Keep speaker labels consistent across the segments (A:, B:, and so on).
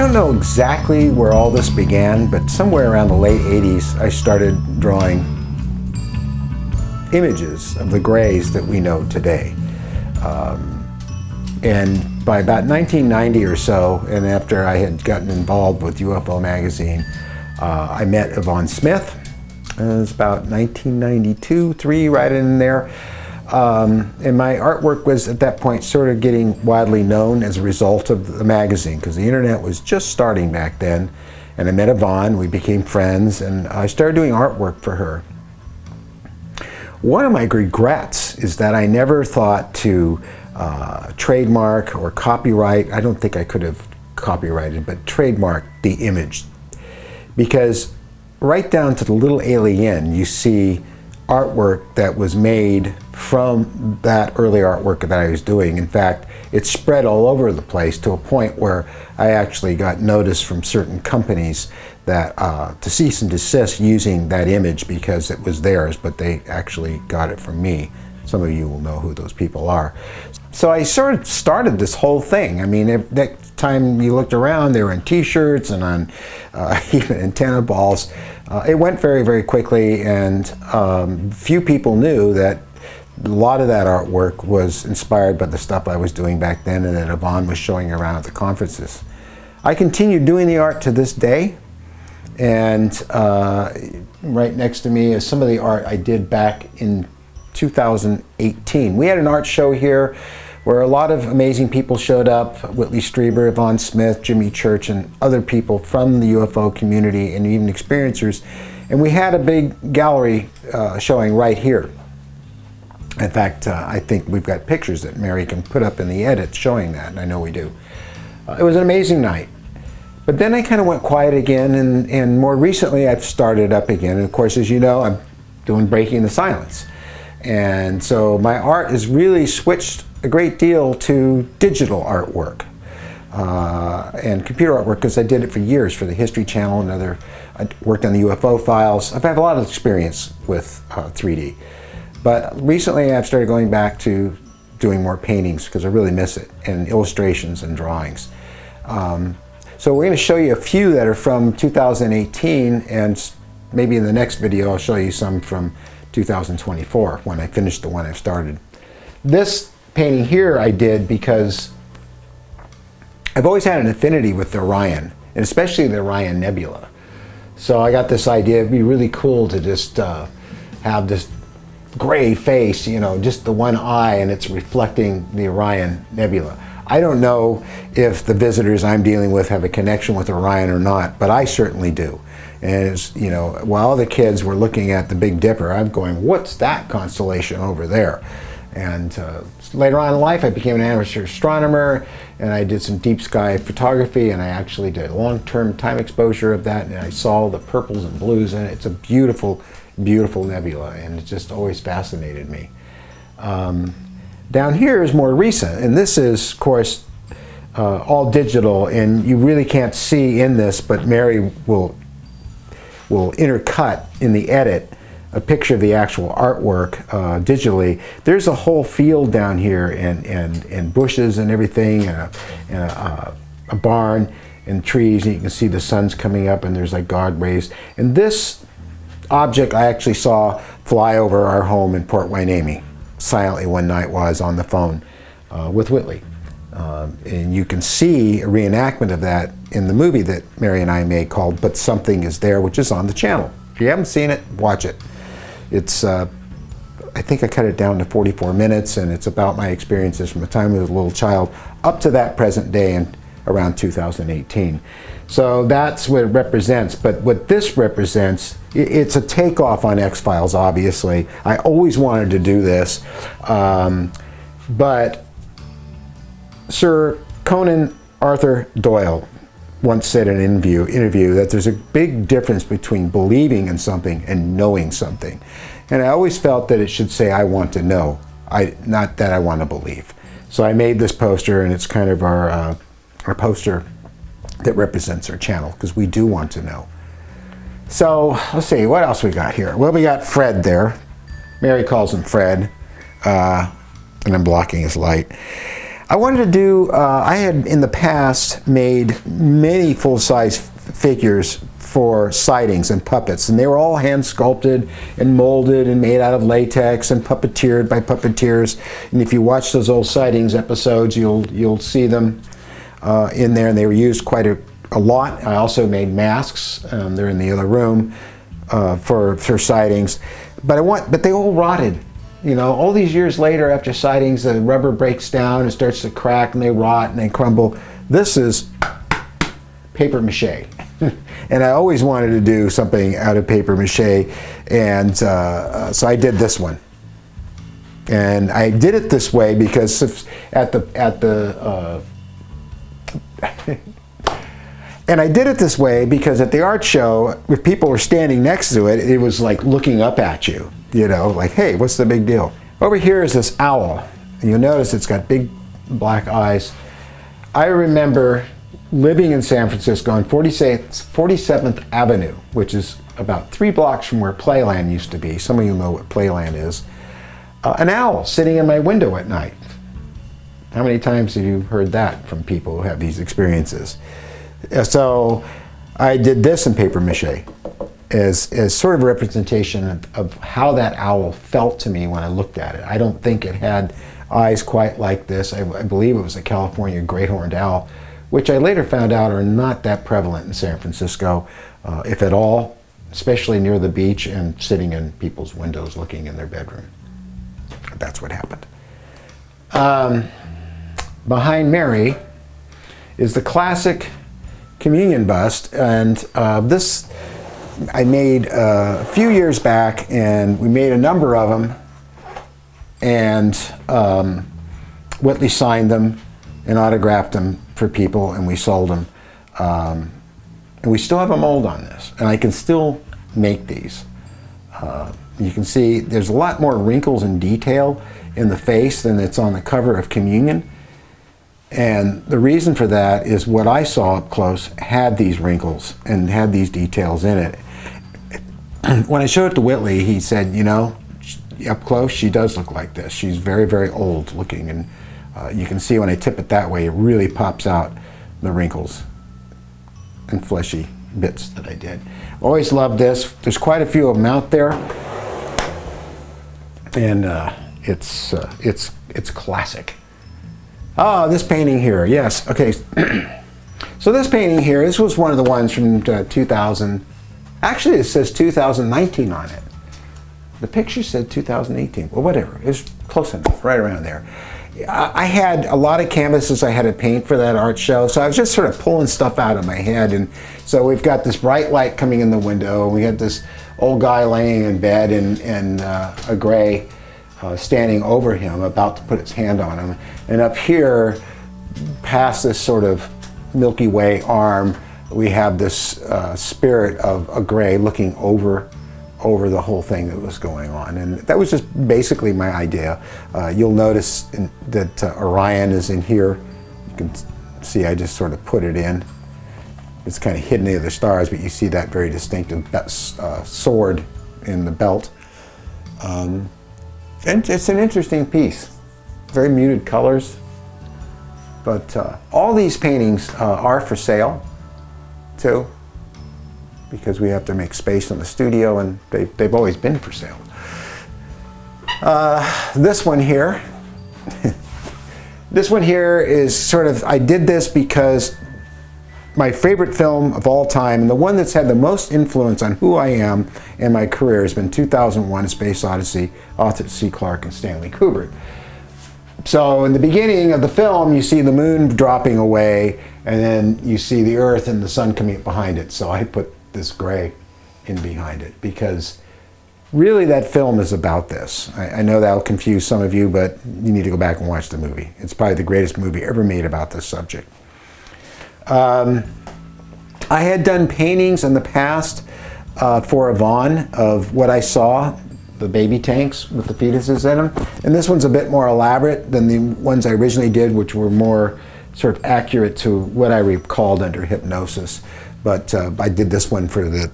A: don't know exactly where all this began, but somewhere around the late 80s, I started drawing images of the grays that we know today. And by about 1990 or so, and after I had gotten involved with UFO magazine, I met Yvonne Smith. It was about 1992, 3, right in there. And my artwork was at that point sort of getting widely known as a result of the magazine, because the internet was just starting back then. And I met Yvonne, we became friends, and I started doing artwork for her. One of my regrets is that I never thought to trademark or copyright. I don't think I could have copyrighted, but trademark the image. Because right down to the little alien, you see artwork that was made from that early artwork that I was doing. In fact, it spread all over the place to a point where I actually got notice from certain companies that to cease and desist using that image because it was theirs, but they actually got it from me. Some of you will know who those people are. So I sort of started this whole thing. I mean, that time you looked around, they were in t-shirts and on even antenna balls. It went very, very quickly, and few people knew that a lot of that artwork was inspired by the stuff I was doing back then and that Yvonne was showing around at the conferences. I continue doing the art to this day, and right next to me is some of the art I did back in 2018. We had an art show here where a lot of amazing people showed up: Whitley Strieber, Yvonne Smith, Jimmy Church, and other people from the UFO community and even experiencers. And we had a big gallery showing right here. In fact, I think we've got pictures that Mary can put up in the edit showing that, and I know we do. It was an amazing night. But then I kind of went quiet again, and more recently I've started up again. And of course, as you know, I'm doing Breaking the Silence. And so my art has really switched a great deal to digital artwork and computer artwork, because I did it for years for the History Channel and other. I worked on the UFO files. I've had a lot of experience with 3D. But recently I've started going back to doing more paintings because I really miss it, and illustrations and drawings. So we're going to show you a few that are from 2018, and maybe in the next video I'll show you some from 2024 when I finish the one I've started. This painting here I did because I've always had an affinity with the Orion, and especially the Orion Nebula. So I got this idea, it'd be really cool to just have this gray face, you know, just the one eye, and it's reflecting the Orion Nebula. I don't know if the visitors I'm dealing with have a connection with Orion or not, but I certainly do. And it's, you know, while the kids were looking at the Big Dipper, I'm going, what's that constellation over there? And later on in life, I became an amateur astronomer, and I did some deep sky photography, and I actually did long-term time exposure of that, and I saw the purples and blues in it. It's a beautiful, beautiful nebula, and it just always fascinated me. Down here is more recent, and this is, of course, all digital, and you really can't see in this, but Mary will intercut in the edit a picture of the actual artwork digitally. There's a whole field down here, and bushes and everything, and a barn and trees, and you can see the sun's coming up, and there's like God rays. And this object I actually saw fly over our home in Port Hueneme silently one night while I was on the phone with Whitley. And you can see a reenactment of that in the movie that Mary and I made called But Something Is There, which is on the channel. If you haven't seen it, watch it. It's, I think I cut it down to 44 minutes, and it's about my experiences from the time I was a little child up to that present day in around 2018. So that's what it represents. But what this represents, it's a takeoff on X-Files, obviously. I always wanted to do this. But Sir Conan Arthur Doyle once said in an interview that there's a big difference between believing in something and knowing something. And I always felt that it should say, I want to know, not that I want to believe. So I made this poster, and it's kind of our poster that represents our channel, because we do want to know. So let's see, what else we got here? Well, we got Fred there. Mary calls him Fred, and I'm blocking his light. I wanted to do, I had in the past made many full-size figures for sightings and puppets, and they were all hand sculpted and molded and made out of latex and puppeteered by puppeteers. And if you watch those old sightings episodes, you'll see them in there, and they were used quite a lot. I also made masks. They're in the other room for sightings, but they all rotted. You know, all these years later, after sightings, the rubber breaks down and starts to crack, and they rot and they crumble. This is paper mache. And I always wanted to do something out of paper mache, and so I did this one. And I did it this way because and I did it this way because at the art show, if people were standing next to it, it was like looking up at you, you know, like, hey, what's the big deal? Over here is this owl, and you'll notice it's got big black eyes. I remember living in San Francisco on 47th Avenue, which is about 3 blocks from where Playland used to be. Some of you know what Playland is. An owl sitting in my window at night. How many times have you heard that from people who have these experiences? So I did this in paper mache as sort of a representation of how that owl felt to me when I looked at it. I don't think it had eyes quite like this. I believe it was a California great horned owl, which I later found out are not that prevalent in San Francisco, if at all, especially near the beach and sitting in people's windows looking in their bedroom. That's what happened. Behind Mary is the classic communion bust, and this I made a few years back, and we made a number of them, and Whitley signed them and autographed them for people, and we sold them. And we still have a mold on this, and I can still make these. You can see there's a lot more wrinkles and detail in the face than it's on the cover of Communion. And the reason for that is what I saw up close had these wrinkles and had these details in it. When I showed it to Whitley, he said, you know, up close she does look like this. She's very, very old looking, and you can see when I tip it that way, it really pops out the wrinkles and fleshy bits that I did. Always loved this. There's quite a few of them out there, and it's classic. Oh, this painting here, yes. Okay, so this painting here, this was one of the ones from 2000. Actually, it says 2019 on it. The picture said 2018. Well, whatever. It's close enough, right around there. I had a lot of canvases I had to paint for that art show, so I was just sort of pulling stuff out of my head. And so we've got this bright light coming in the window. We had this old guy laying in bed in a gray standing over him, about to put his hand on him. And up here, past this sort of Milky Way arm, we have this spirit of a gray looking over the whole thing that was going on. And that was just basically my idea. You'll notice that Orion is in here. You can see I just sort of put it in. It's kind of hidden in the stars, but you see that very distinctive sword in the belt. And it's an interesting piece. Very muted colors. But all these paintings are for sale, too, because we have to make space in the studio, and they've always been for sale. This one here, this one here is sort of, I did this because my favorite film of all time, and the one that's had the most influence on who I am and my career, has been 2001: A Space Odyssey, Arthur C. Clarke and Stanley Kubrick. So in the beginning of the film, you see the moon dropping away, and then you see the Earth and the sun coming up behind it. So I put this gray in behind it, because really that film is about this. I know that'll confuse some of you, but you need to go back and watch the movie. It's probably the greatest movie ever made about this subject. I had done paintings in the past for Yvonne of what I saw, the baby tanks with the fetuses in them. And this one's a bit more elaborate than the ones I originally did, which were more sort of accurate to what I recalled under hypnosis. But I did this one for the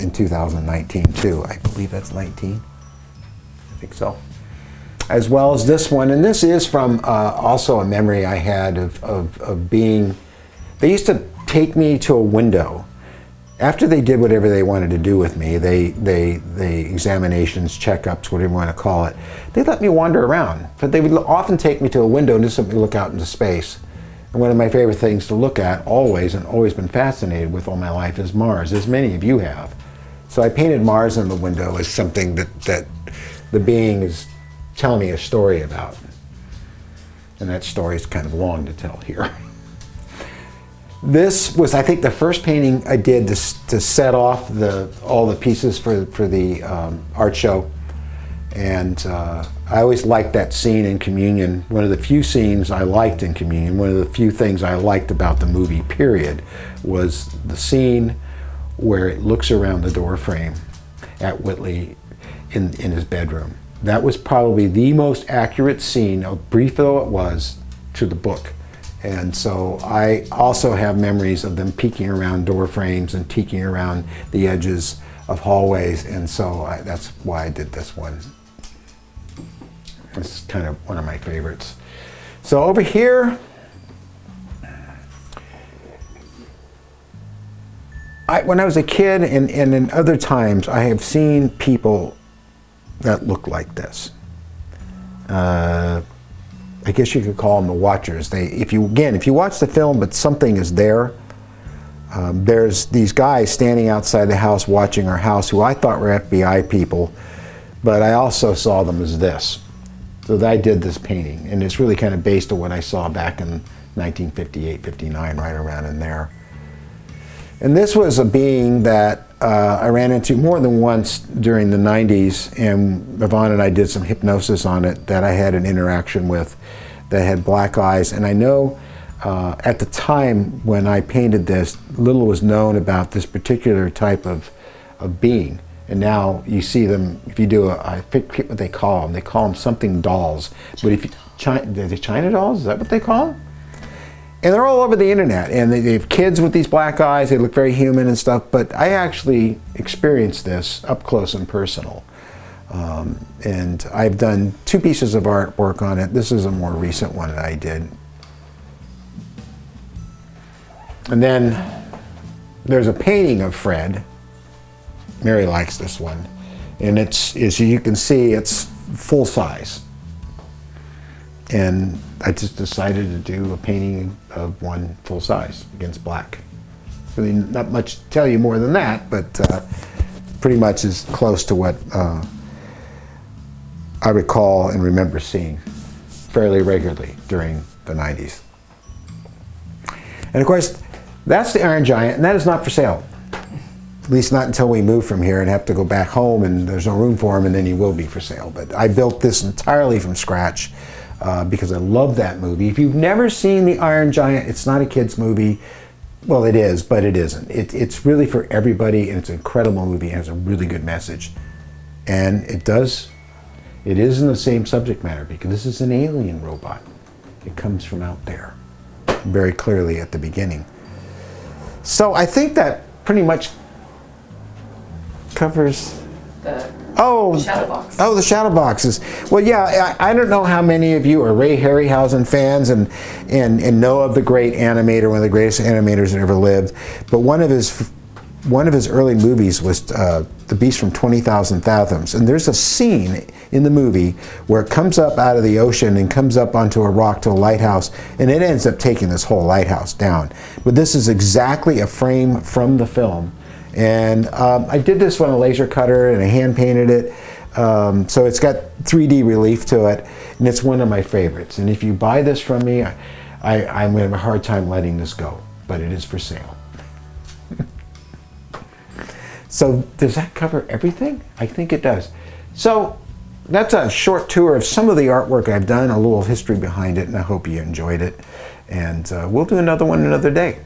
A: in 2019 too. I believe that's 19. I think so. as well as this one. And this is from also a memory I had of being, they used to take me to a window. After they did whatever they wanted to do with me, they examinations, checkups, whatever you want to call it, they let me wander around. But they would often take me to a window and just let me look out into space. And one of my favorite things to look at always, and always been fascinated with all my life, is Mars, as many of you have. So I painted Mars on the window as something that the being is telling me a story about. And that story is kind of long to tell here. This was, I think, the first painting I did to set off all the pieces for the art show. And I always liked that scene in Communion. One of the few scenes I liked in Communion, one of the few things I liked about the movie, period, was the scene where it looks around the door frame at Whitley in his bedroom. That was probably the most accurate scene, brief though it was, to the book. And so I also have memories of them peeking around door frames and peeking around the edges of hallways, and so that's why I did this one. It's kind of one of my favorites. So over here, when I was a kid and in other times, I have seen people that look like this. I guess you could call them the watchers. If you watch the film, but something is there. There's these guys standing outside the house watching our house who I thought were FBI people, but I also saw them as this. So I did this painting, and it's really kind of based on what I saw back in 1958, 59, right around in there. And this was a being that I ran into more than once during the 90s, and Yvonne and I did some hypnosis on it that I had an interaction with that had black eyes. And I know at the time when I painted this, little was known about this particular type of being. And now you see them, if you do I forget what they call them something dolls. But if you, the China dolls, is that what they call them? And they're all over the internet, and they have kids with these black eyes, they look very human and stuff, but I actually experienced this up close and personal. And I've done 2 pieces of artwork on it. This is a more recent one that I did. And then there's a painting of Fred. Mary likes this one. And it's, as you can see, it's full size. And I just decided to do a painting of one full size against black. Really not much to tell you more than that, but pretty much as close to what I recall and remember seeing fairly regularly during the 90s. And of course, that's the Iron Giant, and that is not for sale. At least not until we move from here and have to go back home and there's no room for him, and then he will be for sale. But I built this entirely from scratch because I love that movie. If you've never seen The Iron Giant, it's not a kid's movie. Well, it is, but it isn't. It's really for everybody, and it's an incredible movie, and has a really good message. And it is in the same subject matter, because this is an alien robot. It comes from out there, very clearly at the beginning. So I think that pretty much covers
B: the shadow box.
A: Oh, the shadow boxes. Well, yeah, I don't know how many of you are Ray Harryhausen fans and know of the great animator, one of the greatest animators that ever lived. But one of his early movies was The Beast from 20,000 Fathoms. And there's a scene in the movie where it comes up out of the ocean and comes up onto a rock to a lighthouse, and it ends up taking this whole lighthouse down. But this is exactly a frame from the film. And I did this with a laser cutter, and I hand painted it. So it's got 3D relief to it, and it's one of my favorites. And if you buy this from me, I'm going to have a hard time letting this go, but it is for sale. So does that cover everything? I think it does. So that's a short tour of some of the artwork I've done, a little history behind it, and I hope you enjoyed it. And we'll do another one another day.